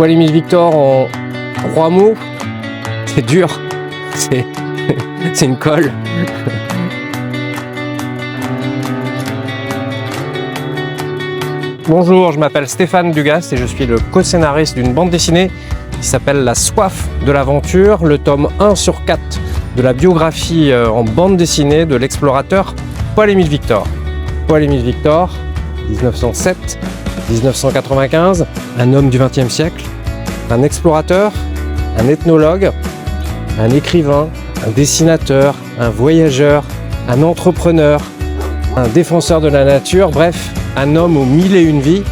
Paul-Émile Victor en 3 mots, c'est dur, c'est une colle. Bonjour, je m'appelle Stéphane Dugas et je suis le co-scénariste d'une bande dessinée qui s'appelle La Soif de l'aventure, le tome 1 sur 4 de la biographie en bande dessinée de l'explorateur Paul-Émile Victor. Paul-Émile Victor, 1907-1995, un homme du XXe siècle, un explorateur, un ethnologue, un écrivain, un dessinateur, un voyageur, un entrepreneur, un défenseur de la nature, bref, un homme aux 1001 vies.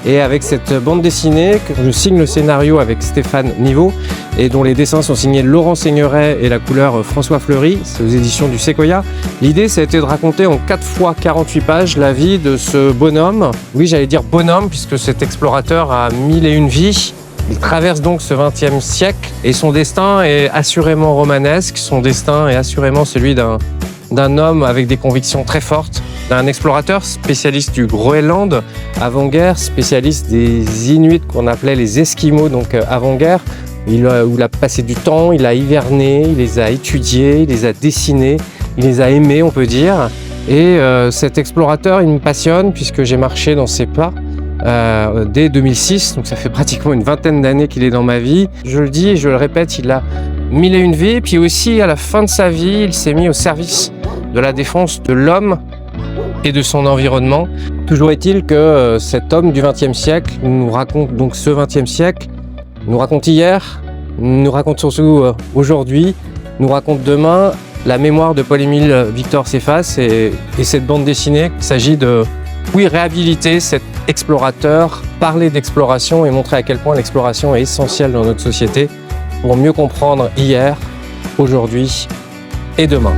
Et avec cette bande dessinée, que je signe le scénario avec Stéphane Niveau et dont les dessins sont signés Laurent Seigneuret et la couleur François Fleury, c'est aux éditions du Séquoia. L'idée, ça a été de raconter en 4 fois 48 pages la vie de ce bonhomme. Oui, j'allais dire bonhomme, puisque cet explorateur a 1001 vies. Il traverse donc ce XXe siècle et son destin est assurément romanesque. Son destin est assurément celui d'un homme avec des convictions très fortes, d'un explorateur spécialiste du Groenland avant-guerre, spécialiste des Inuits qu'on appelait les Esquimaux, donc avant-guerre, où il a passé du temps, il a hiverné, il les a étudiés, il les a dessinés, il les a aimés, on peut dire. Et cet explorateur, il me passionne puisque j'ai marché dans ses pas dès 2006, donc ça fait pratiquement une vingtaine d'années qu'il est dans ma vie. Je le dis et je le répète, il a 1001 vies, puis aussi à la fin de sa vie, il s'est mis au service de la défense de l'homme et de son environnement. Toujours est-il que cet homme du XXe siècle nous raconte donc ce XXe siècle, nous raconte hier, nous raconte surtout aujourd'hui, nous raconte demain. La mémoire de Paul-Émile Victor s'efface et cette bande dessinée, il s'agit de, oui, réhabiliter cet explorateur, parler d'exploration et montrer à quel point l'exploration est essentielle dans notre société pour mieux comprendre hier, aujourd'hui et demain.